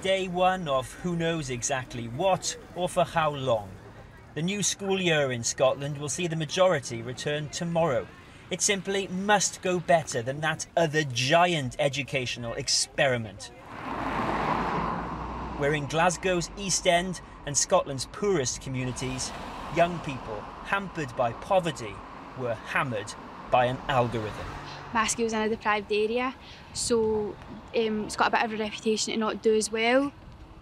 day one of who knows exactly what or for how long. The new school year in Scotland will see the majority return tomorrow. It simply must go better than that other giant educational experiment. Where in Glasgow's East End and Scotland's poorest communities, young people hampered by poverty were hammered by an algorithm. My school's in a deprived area, so it's got a bit of a reputation to not do as well.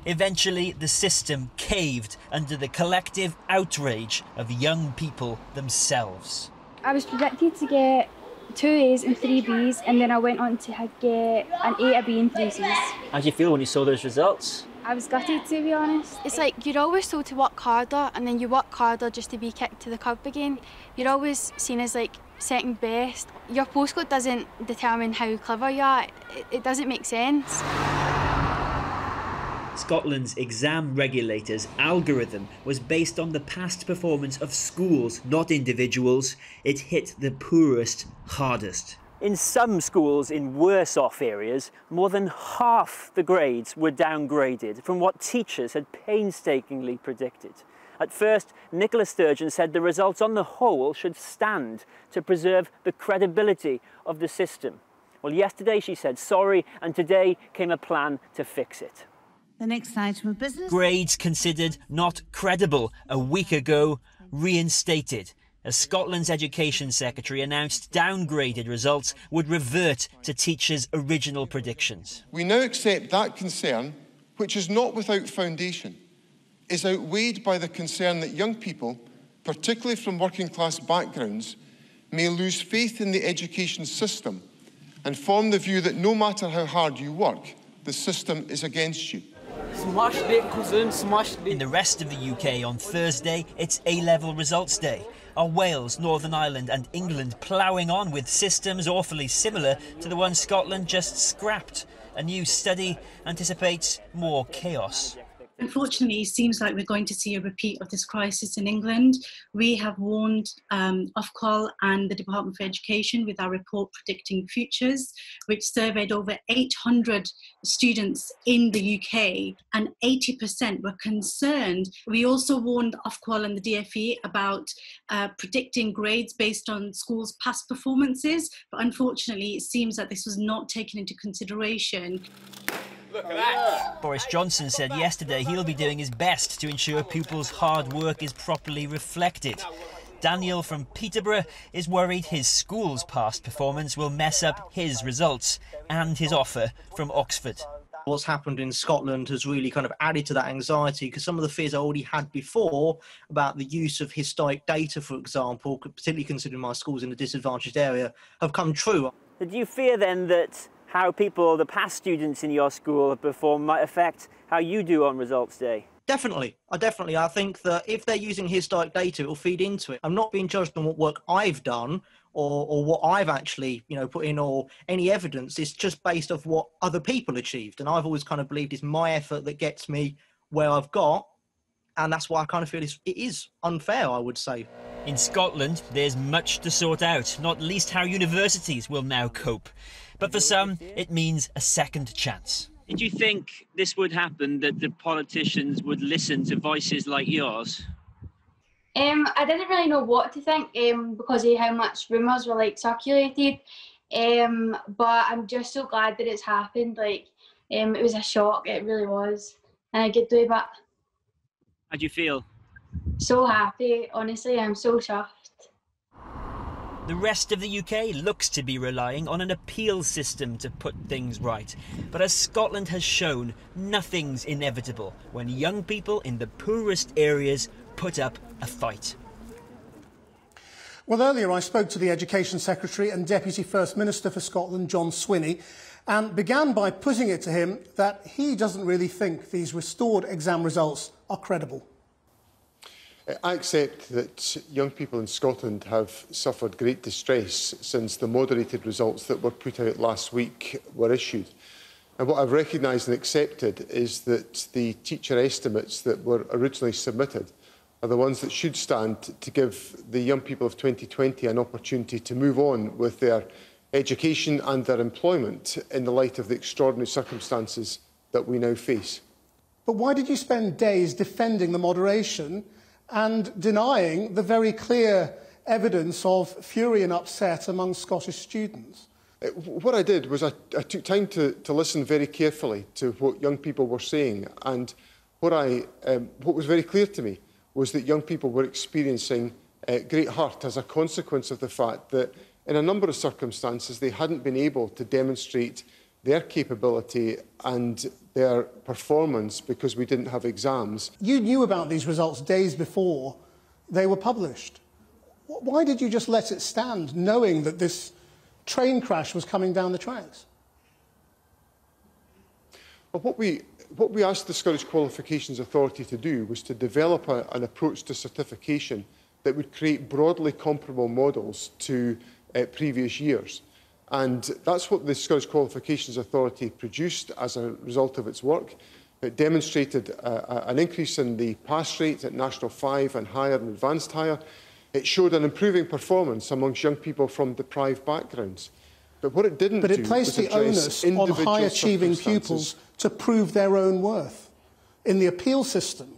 Eventually, the system caved under the collective outrage of young people themselves. I was predicted to get 2 A's and 3 B's, and then I went on to get an A, a B and 3 C's. How did you feel when you saw those results? I was gutted, to be honest. It's like you're always told to work harder, and then you work harder just to be kicked to the curb again. You're always seen as like second best. Your postcode doesn't determine how clever you are. It doesn't make sense. Scotland's exam regulator's algorithm was based on the past performance of schools, not individuals. It hit the poorest hardest. In some schools in worse off areas, more than half the grades were downgraded from what teachers had painstakingly predicted. At first, Nicola Sturgeon said the results on the whole should stand to preserve the credibility of the system. Well, yesterday she said sorry, and today came a plan to fix it. The next item of business. Grades considered not credible a week ago, reinstated, as Scotland's Education Secretary announced downgraded results would revert to teachers' original predictions. We now accept that concern, which is not without foundation, is outweighed by the concern that young people, particularly from working class backgrounds, may lose faith in the education system and form the view that no matter how hard you work, the system is against you. In the rest of the UK on Thursday, it's A-level results day. Are Wales, Northern Ireland and England ploughing on with systems awfully similar to the one Scotland just scrapped? A new study anticipates more chaos. Unfortunately, it seems like we're going to see a repeat of this crisis in England. We have warned Ofqual and the Department for Education with our report Predicting Futures, which surveyed over 800 students in the UK, and 80% were concerned. We also warned Ofqual and the DfE about predicting grades based on schools' past performances, but unfortunately, it seems that this was not taken into consideration. Look at that. Boris Johnson said yesterday he'll be doing his best to ensure pupils' hard work is properly reflected. Daniel from Peterborough is worried his school's past performance will mess up his results and his offer from Oxford. What's happened in Scotland has really kind of added to that anxiety, because some of the fears I already had before about the use of historic data, for example, particularly considering my school's in a disadvantaged area, have come true. Do you fear then that how people, the past students in your school have performed, might affect how you do on results day? Definitely. I think that if they're using historic data, it will feed into it. I'm not being judged on what work I've done or what I've actually, put in, or any evidence. It's just based off what other people achieved. And I've always kind of believed it's my effort that gets me where I've got. And that's why I kind of feel it is unfair, I would say. In Scotland, there's much to sort out, not least how universities will now cope. But for some, it means a second chance. Did you think this would happen, that the politicians would listen to voices like yours? I didn't really know what to think because of how much rumours were circulated. But I'm just so glad that it's happened. It was a shock, it really was. And I get through it. How do you feel? So happy, honestly, I'm so chuffed. The rest of the UK looks to be relying on an appeal system to put things right. But as Scotland has shown, nothing's inevitable when young people in the poorest areas put up a fight. Well, earlier I spoke to the Education Secretary and Deputy First Minister for Scotland, John Swinney, and began by putting it to him that he doesn't really think these restored exam results are credible. I accept that young people in Scotland have suffered great distress since the moderated results that were put out last week were issued. And what I've recognised and accepted is that the teacher estimates that were originally submitted are the ones that should stand to give the young people of 2020 an opportunity to move on with their education and their employment in the light of the extraordinary circumstances that we now face. But why did you spend days defending the moderation and denying the very clear evidence of fury and upset among Scottish students? What I did was I took time to listen very carefully to what young people were saying, and what was very clear to me was that young people were experiencing great hurt as a consequence of the fact that in a number of circumstances they hadn't been able to demonstrate their capability and their performance because we didn't have exams. You knew about these results days before they were published. Why did you just let it stand, knowing that this train crash was coming down the tracks? Well, what we asked the Scottish Qualifications Authority to do was to develop an approach to certification that would create broadly comparable models to previous years. And that's what the Scottish Qualifications Authority produced as a result of its work. It demonstrated an increase in the pass rate at National 5 and higher and advanced higher. It showed an improving performance amongst young people from deprived backgrounds. But what it didn't do was address placed the onus on high-achieving pupils to prove their own worth in the appeal system.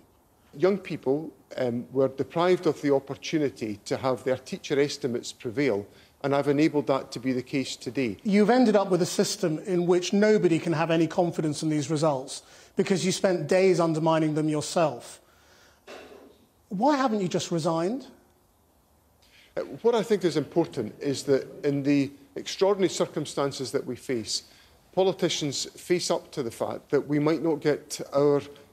Young people were deprived of the opportunity to have their teacher estimates prevail, and I've enabled that to be the case today. You've ended up with a system in which nobody can have any confidence in these results because you spent days undermining them yourself. Why haven't you just resigned? What I think is important is that in the extraordinary circumstances that we face, politicians face up to the fact that we might not get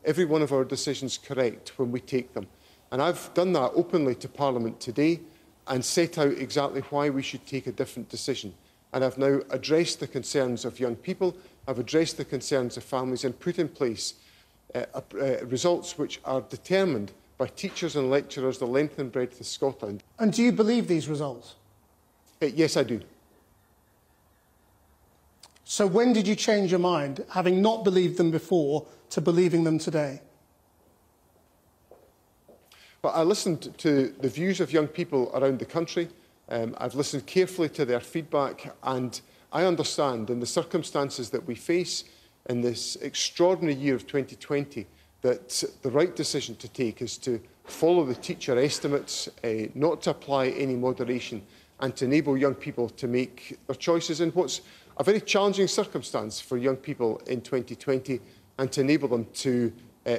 every one of our decisions correct when we take them. And I've done that openly to Parliament today and set out exactly why we should take a different decision. And I've now addressed the concerns of young people, I've addressed the concerns of families and put in place results which are determined by teachers and lecturers the length and breadth of Scotland. And do you believe these results? Yes, I do. So when did you change your mind, having not believed them before, to believing them today? Well, I listened to the views of young people around the country. I've listened carefully to their feedback, and I understand in the circumstances that we face in this extraordinary year of 2020 that the right decision to take is to follow the teacher estimates, not to apply any moderation, and to enable young people to make their choices in what's a very challenging circumstance for young people in 2020, and to enable them to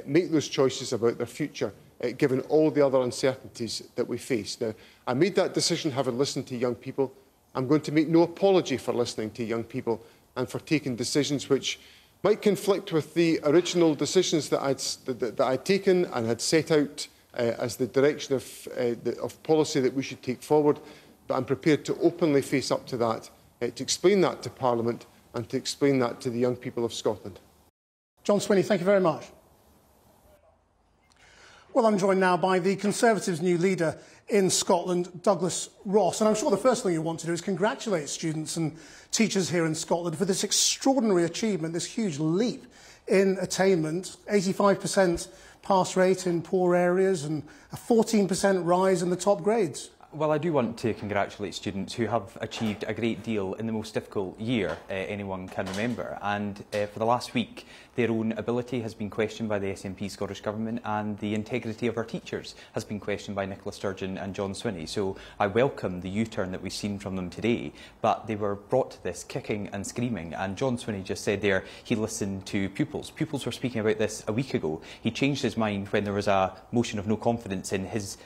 make those choices about their future, given all the other uncertainties that we face. Now, I made that decision having listened to young people. I'm going to make no apology for listening to young people and for taking decisions which might conflict with the original decisions that I'd taken and had set out as the direction of policy that we should take forward. But I'm prepared to openly face up to that, to explain that to Parliament and to explain that to the young people of Scotland. John Swinney, thank you very much. Well, I'm joined now by the Conservatives' new leader in Scotland, Douglas Ross. And I'm sure the first thing you want to do is congratulate students and teachers here in Scotland for this extraordinary achievement, this huge leap in attainment, 85% pass rate in poor areas and a 14% rise in the top grades. Well, I do want to congratulate students who have achieved a great deal in the most difficult year anyone can remember. And for the last week, their own ability has been questioned by the SNP Scottish Government, and the integrity of our teachers has been questioned by Nicola Sturgeon and John Swinney. So I welcome the U-turn that we've seen from them today, but they were brought to this kicking and screaming. And John Swinney just said there he listened to pupils. Pupils were speaking about this a week ago. He changed his mind when there was a motion of no confidence in his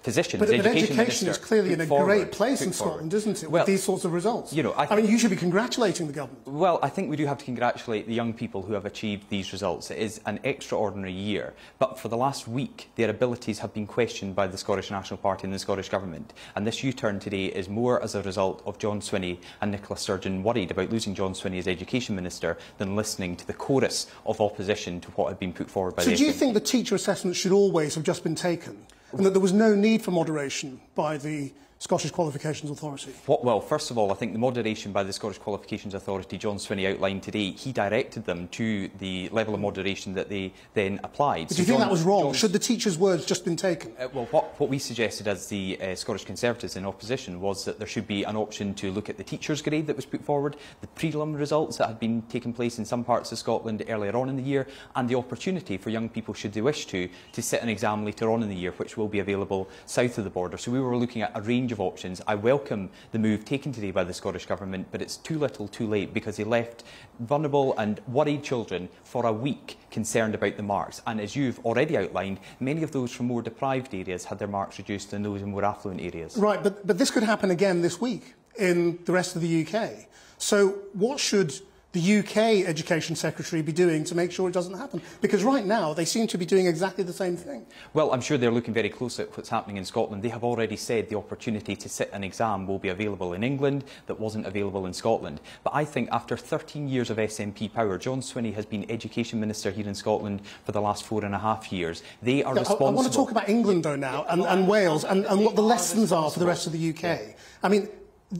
position. But education is clearly in a great place in Scotland, isn't it, with these sorts of results? You know, I mean, you should be congratulating the government. Well, I think we do have to congratulate the young people who have achieved these results. It is an extraordinary year, but for the last week, their abilities have been questioned by the Scottish National Party and the Scottish Government. And this U-turn today is more as a result of John Swinney and Nicola Sturgeon worried about losing John Swinney as Education Minister than listening to the chorus of opposition to what had been put forward by the SNP. So do you think the teacher assessments should always have just been taken? And that there was no need for moderation by the Scottish Qualifications Authority? Well, first of all, I think the moderation by the Scottish Qualifications Authority, John Swinney outlined today, he directed them to the level of moderation that they then applied. But do you think that was wrong? Should the teacher's words just been taken? Well, what we suggested as the Scottish Conservatives in opposition was that there should be an option to look at the teacher's grade that was put forward, the prelim results that had been taking place in some parts of Scotland earlier on in the year, and the opportunity for young people, should they wish to sit an exam later on in the year, which will be available south of the border. So we were looking at a range of options. I welcome the move taken today by the Scottish Government, but it's too little too late, because they left vulnerable and worried children for a week concerned about the marks. And as you've already outlined, many of those from more deprived areas had their marks reduced than those in more affluent areas. Right, but this could happen again this week in the rest of the UK. So what should the UK Education Secretary be doing to make sure it doesn't happen? Because right now they seem to be doing exactly the same thing. Well, I'm sure they're looking very closely at what's happening in Scotland. They have already said the opportunity to sit an exam will be available in England that wasn't available in Scotland. But I think after 13 years of SNP power, John Swinney has been Education Minister here in Scotland for the last 4.5 years. They are responsible... I want to talk about England though now, and Wales, and what the lessons are for the rest of the UK. Yeah. I mean,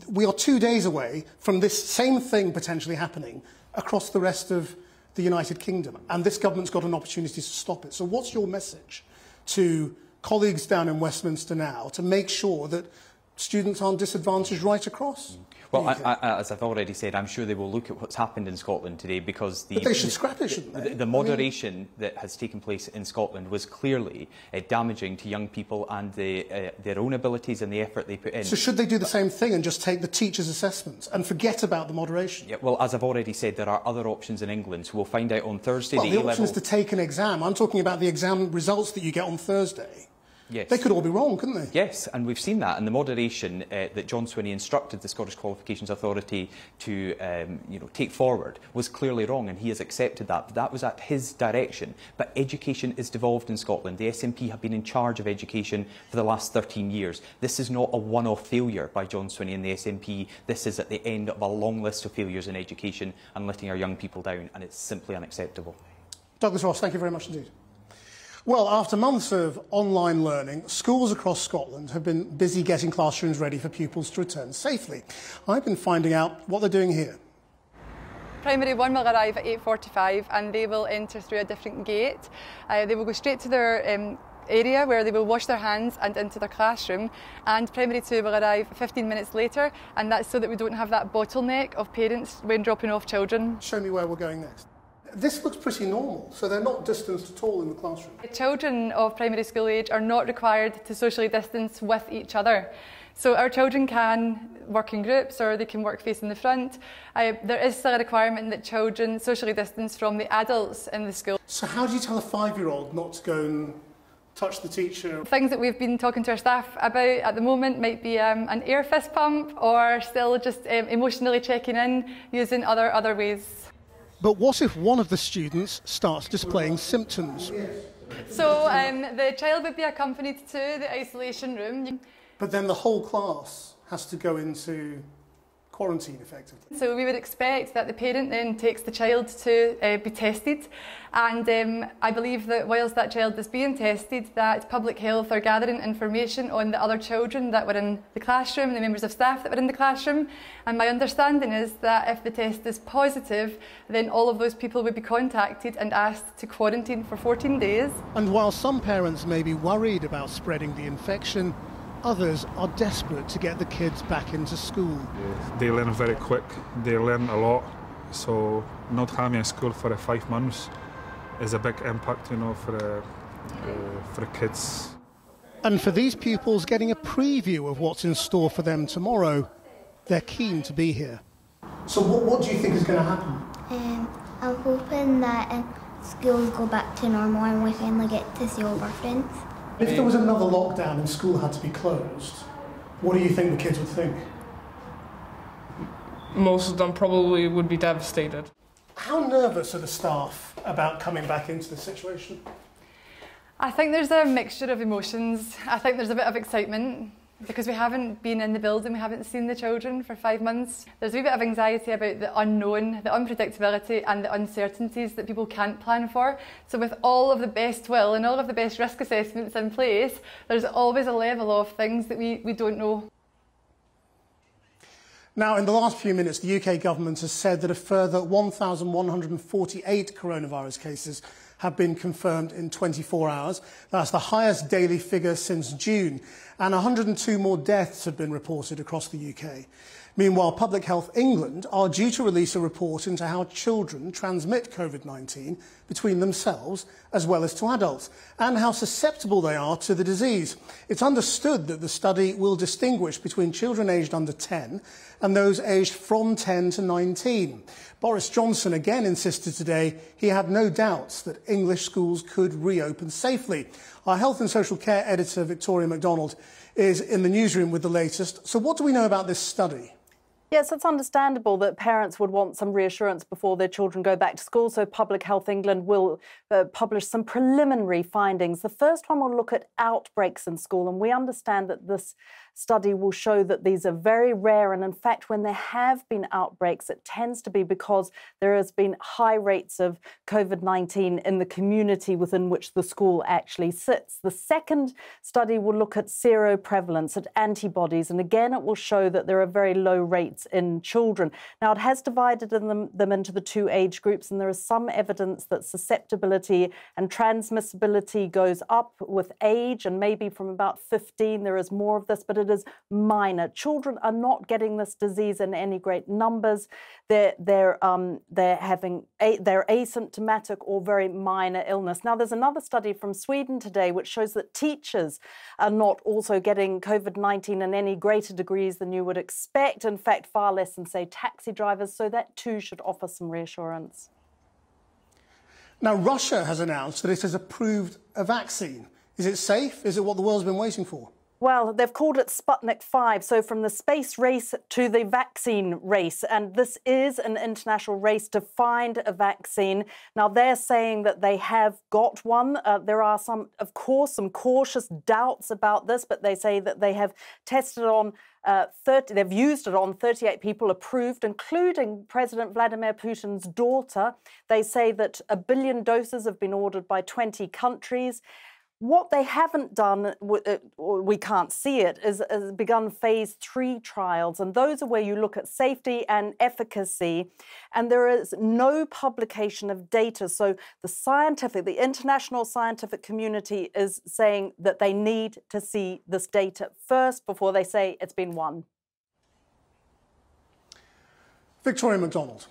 we are 2 days away from this same thing potentially happening across the rest of the United Kingdom, and this government's got an opportunity to stop it. So what's your message to colleagues down in Westminster now to make sure that students aren't disadvantaged right across? Well, as I've already said, I'm sure they will look at what's happened in Scotland today, because but they should scrap it, shouldn't they? The moderation that has taken place in Scotland was clearly damaging to young people and their own abilities and the effort they put in. So should they do the same thing and just take the teachers' assessments and forget about the moderation? Yeah, well, as I've already said, there are other options in England, so we'll find out on Thursday. Well, the option is to take an exam. I'm talking about the exam results that you get on Thursday. Yes. They could all be wrong, couldn't they? Yes, and we've seen that. And the moderation that John Swinney instructed the Scottish Qualifications Authority to take forward was clearly wrong, and he has accepted that. But that was at his direction. But education is devolved in Scotland. The SNP have been in charge of education for the last 13 years. This is not a one-off failure by John Swinney and the SNP. This is at the end of a long list of failures in education and letting our young people down, and it's simply unacceptable. Douglas Ross, thank you very much indeed. Well, after months of online learning, schools across Scotland have been busy getting classrooms ready for pupils to return safely. I've been finding out what they're doing here. Primary 1 will arrive at 8:45 and they will enter through a different gate. They will go straight to their area where they will wash their hands and into their classroom, and Primary 2 will arrive 15 minutes later, and that's so that we don't have that bottleneck of parents when dropping off children. Show me where we're going next. This looks pretty normal, so they're not distanced at all in the classroom. Children of primary school age are not required to socially distance with each other. So our children can work in groups or they can work facing the front. There is still a requirement that children socially distance from the adults in the school. So how do you tell a 5-year-old not to go and touch the teacher? Things that we've been talking to our staff about at the moment might be an air fist pump, or still just emotionally checking in using other ways. But what if one of the students starts displaying symptoms? So the child would be accompanied to the isolation room. But then the whole class has to go into quarantine, effectively. So we would expect that the parent then takes the child to be tested, and I believe that whilst that child is being tested, that public health are gathering information on the other children that were in the classroom and the members of staff that were in the classroom, and my understanding is that if the test is positive, then all of those people would be contacted and asked to quarantine for 14 days. And while some parents may be worried about spreading the infection, others are desperate to get the kids back into school. They learn very quick, they learn a lot, so not having a school for 5 months is a big impact, for the kids. And for these pupils, getting a preview of what's in store for them tomorrow, they're keen to be here. So what do you think is going to happen? I'm hoping that schools go back to normal and we finally get to see all our friends. If there was another lockdown and school had to be closed, what do you think the kids would think? Most of them probably would be devastated. How nervous are the staff about coming back into the situation? I think there's a mixture of emotions. I think there's a bit of excitement because we haven't been in the building, we haven't seen the children for 5 months. There's a wee bit of anxiety about the unknown, the unpredictability and the uncertainties that people can't plan for. So with all of the best will and all of the best risk assessments in place, there's always a level of things that we don't know. Now, in the last few minutes, the UK government has said that a further 1,148 coronavirus cases have been confirmed in 24 hours. That's the highest daily figure since June, and 102 more deaths have been reported across the UK. Meanwhile, Public Health England are due to release a report into how children transmit COVID-19 between themselves as well as to adults, and how susceptible they are to the disease. It's understood that the study will distinguish between children aged under 10 and those aged from 10 to 19. Boris Johnson again insisted today he had no doubts that English schools could reopen safely. Our Health and Social Care editor, Victoria MacDonald, is in the newsroom with the latest. So what do we know about this study? Yes, it's understandable that parents would want some reassurance before their children go back to school, so Public Health England will publish some preliminary findings. The first one will look at outbreaks in school, and we understand that this study will show that these are very rare, and in fact, when there have been outbreaks, it tends to be because there has been high rates of COVID-19 in the community within which the school actually sits. The second study will look at seroprevalence, at antibodies, and again, it will show that there are very low rates in children. Now, it has divided them into the two age groups, and there is some evidence that susceptibility and transmissibility goes up with age, and maybe from about 15 there is more of this, but it is minor. Children are not getting this disease in any great numbers. They're asymptomatic or very minor illness. Now, there's another study from Sweden today which shows that teachers are not also getting COVID-19 in any greater degrees than you would expect. In fact, far less than, say, taxi drivers. So that too should offer some reassurance. Now, Russia has announced that it has approved a vaccine. Is it safe? Is it what the world's been waiting for? Well, they've called it Sputnik 5, so from the space race to the vaccine race. And this is an international race to find a vaccine. Now, they're saying that they have got one. There are some cautious doubts about this, but they say that they have tested on they've used it on 38 people approved, including President Vladimir Putin's daughter. They say that 1 billion doses have been ordered by 20 countries. What they haven't done, we can't see it, is begun phase 3 trials. And those are where you look at safety and efficacy. And there is no publication of data. So the international scientific community is saying that they need to see this data first before they say it's been won. Victoria MacDonald.